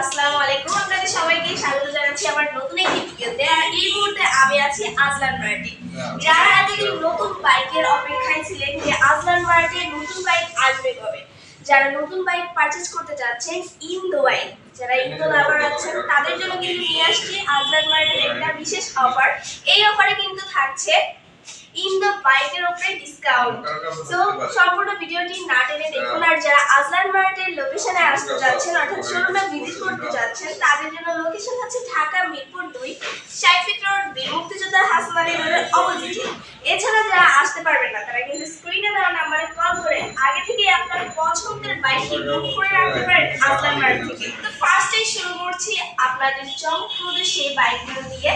আসসালামু আলাইকুম, আপনাদের সবাইকে স্বাগত জানাচ্ছি আমার নতুন একটি ভিডিওতে। আর এই মুহূর্তে আমি আছি আজলান মার্টে। যারা এতদিন নতুন বাইকের অপেক্ষায় ছিলেন যে আজলান মার্টে নতুন বাইক আসবে কবে, যারা নতুন বাইক পারচেজ করতে যাচ্ছেন ইন্দো বাইক, যারা ইন্দো লাভার আছেন তাদের জন্য কিন্তু নিয়ে আসছি আজলান মার্টের একটা বিশেষ অফার। এই অফারে কিন্তু থাকছে ইন্দো বাইকের উপরে ডিসকাউন্ট। সো সম্পূর্ণ ভিডিওটি না টেনে দেখুন। আর যারা আজলান মার্টের লোকেশনে আসতে যাচ্ছেন অর্থাৎ শোরুমে ভিজিট করতে যাচ্ছেন তাদের জন্য লোকেশন হচ্ছে ঢাকা মিরপুর 2 শাইফিট রোড মুক্তিযোদ্ধা হাসান আলী রোডের অপোজিটে। এছাড়া যারা আসতে পারবেন না তারা কিন্তু স্ক্রিনে দেওয়া নাম্বারে কল করে আগে থেকে আপনার পছন্দের বাইকটি বুক করে রাখতে পারেন আজলান মার্ট থেকে। তো ফার্স্টেই শুরু করছি আপনাদের চমকপ্রদ সেই বাইকগুলো দিয়ে।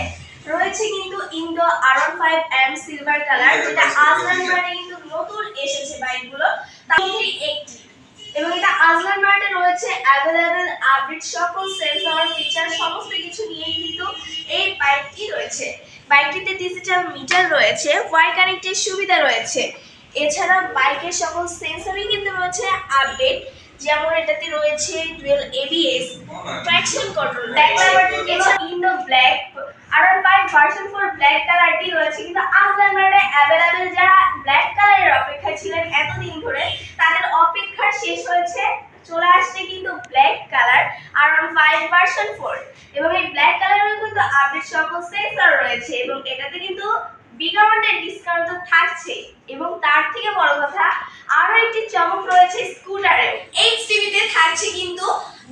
রয়েছে কিন্তু ইন্দো R15M সিলভার কালার, যেটা আজলান মার্টে কিন্তু নতুন এসেছে বাইকগুলো, তার মধ্যে একটি। এবং এটা আজলান মার্টে রয়েছে অ্যাভেলেবল আপডেট সকল সেন্সর ফিচার সমস্ত কিছু নিয়ে কিন্তু এই বাইকটি রয়েছে। বাইকটিতে ডিজিটাল মিটার রয়েছে, ওয়াই কানেক্টের সুবিধা রয়েছে। এছাড়া বাইকের সকল সেন্সরই কিন্তু রয়েছে আপডেট, যেমন এটাতে রয়েছে ডুয়াল ABS, ট্র্যাকশন কন্ট্রোল, এছাড়া Indo black R15 version 4 black কালারটি রয়েছে। কিন্তু আজলান মার্টে অ্যাভেলেবল যারা ব্ল্যাক কালারের অপেক্ষায় ছিলেন এতদিন ধরে তাদের অপেক্ষা শেষ হয়েছে, চলে আসছে কিন্তু ব্ল্যাক কালার R15 ভার্সন 4। এবং এই ব্ল্যাক কালারের কিন্তু আপডেট সকল সেন্সর রয়েছে এবং এটাতে কিন্তু বিগ অ্যামাউন্টের ডিসকাউন্ট তো থাকছে। এবং তার থেকে বড় কথা আরো একটি চমক রয়েছে স্কুটারে। XDV তে থাকছে কিন্তু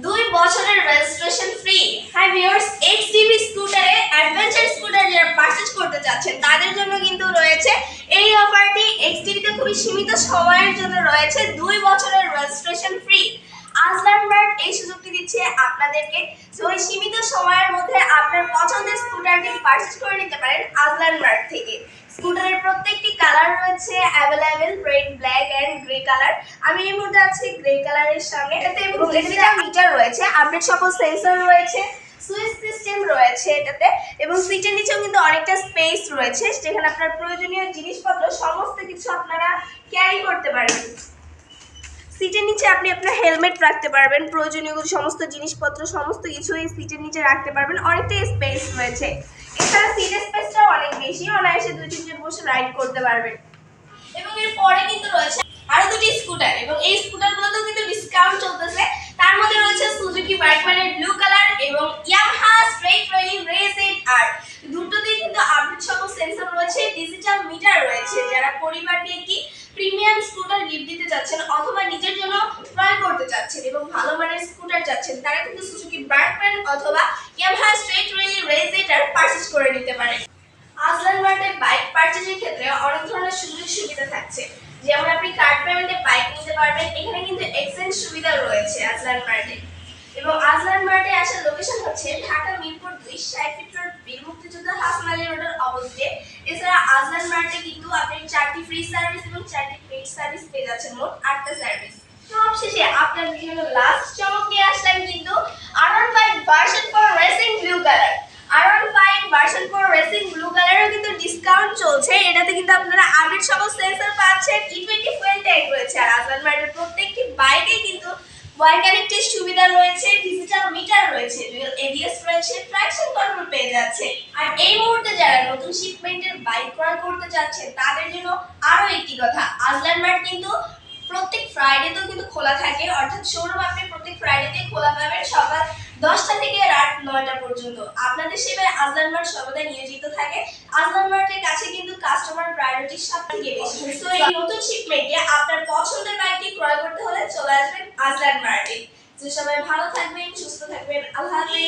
2 বছরের registration free. Hi viewers, XDV স্কুটারে অ্যাডভেঞ্চার স্কুটার যারা পারচেজ করতে যাচ্ছেন তাদের জন্য কিন্তু রয়েছে এই অফারটি। XDV তে খুবই সীমিত সময়ের জন্য রয়েছে 2 বছরের রেজিস্ট্রেশন ফ্রি। আজলান মার্ট এই সুযোগটি দিচ্ছে আপনাদেরকে। সো এই সীমিত সময়ের মধ্যে আপনার পছন্দের স্কুটারটি পারচেজ করে নিতে পারেন আজলান মার্ট থেকে। স্কুটারের প্রত্যেকটি কালার রয়েছে available, red, black and grey colour. আমি এই মুহূর্তে আছি গ্রে কালারের সামনে। এটাতে ডিজিটাল মিটার রয়েছে, আপডেট সকল সেন্সর রয়েছে, সুইচ সিস্টেম রয়েছে এটাতে। এবং সিটের নিচেও কিন্তু অনেকটা স্পেস রয়েছে, যেখানে আপনার প্রয়োজনীয় জিনিসপত্র সমস্ত কিছু আপনারা ক্যারি করতে পারবেন। সিটের নিচে আপনি আপনার হেলমেট রাখতে পারবেন, প্রয়োজনীয় সমস্ত জিনিসপত্র সমস্ত কিছু এই সিটের নিচে রাখতে পারবেন, অনেকটা স্পেস রয়েছে। এছাড়া সিটের স্পেসটাও অনেক বেশি, অনায়াসে 2-3 জন বসে রাইড করতে পারবেন। এবং এর পরে কিন্তু রয়েছে আরো দুটি স্কুটার, এবং এই স্কুটারগুলোতেও কিন্তু ডিসকাউন্ট চলতেছে। তার মধ্যে রয়েছে সুজুকি বাইকম্যানের ব্লু কালার এবং ইয়ামাহা স্ট্রেট রেইন রেসেড আর। দুটোতেই কিন্তু আপডেট সকল সেন্সর রয়েছে, ডিজিটাল মিটার রয়েছে। যারা পরিবার নিয়ে কি প্রিমিয়াম স্কুটার গিফট দিতে যাচ্ছেন অথবা নিজের জন্য ক্রয় করতে যাচ্ছেন এবং ভালো মানের স্কুটার যাচ্ছেন তারা কিন্তু সুজুকি বাইকম্যান অথবা ইয়ামাহা স্ট্রেট রেইন রেসেড আর পারচেজ করে নিতে পারেন। আজলান মার্টে বাইক পারচেজের ক্ষেত্রে অনেক ধরনের সুযোগ সুবিধা থাকছে, যেমন আপনি কার্ড পেমেন্টে বাইক নিতে পারবেন। এখানে কিন্তু এক্সচেঞ্জ সুবিধা রয়েছে আজলান মার্টে। এবং আজলান মার্টে আসার লোকেশন হচ্ছে ঢাকা মিরপুর 2 শাইফিট রোড মুক্তিযোদ্ধা হাসান আলী রোডের অপোজিটে। এছাড়া আজলান মার্টে কিন্তু আপনি 4টি ফ্রি সার্ভিস এবং 4টি পেইড সার্ভিস পেয়ে যাচ্ছেন, মোট 8টা সার্ভিস। সবশেষে আপনার জন্য লাস্ট চমক নিয়ে আসলাম কিন্তু R15 version 4 racing blue colour. R15 version 4 racing blue কালারেও কিন্তু ডিসকাউন্ট চলছে। এটাতে কিন্তু আপনারা আপডেট সকল সেন্সর পাচ্ছেন, E20 ফুয়েল ট্যাঙ্ক রয়েছে। আর আজলান মার্টের প্রত্যেকটি বাইকে কিন্তু ওয়াই কানেক্টের সুবিধা রয়েছে, ডিজিটাল মিটার রয়েছে, ডুয়াল ABS রয়েছে, ট্র্যাকশন কন্ট্রোল পেয়ে যাচ্ছে। আর এই মুহূর্তে যারা নতুন শিপমেন্টের বাইক ক্রয় করতে যাচ্ছেন তাদের জন্য আরো একটি কথা, আজলান মার্ট কিন্তু প্রত্যেক ফ্রাইডেতেও কিন্তু খোলা থাকে, অর্থাৎ শোরুম আপনি প্রত্যেক ফ্রাইডেতে খোলা পাবেন সকাল 10টা থেকে রাত 9টা পর্যন্ত। আপনাদের সেবায় আজলান মার্ট সর্বদা নিয়োজিত থাকে। আজলান মার্টের কাছে কিন্তু কাস্টমার প্রায়োরিটি সবথেকে বেশি। তো এই নতুন শিপমেন্টে আপনার পছন্দের বাইকটি ক্রয় করতে হলে চলে আসবেন আজলান মার্টে। তো সবাই ভালো থাকবেন, সুস্থ থাকবেন, আল্লাহ হাফেজ।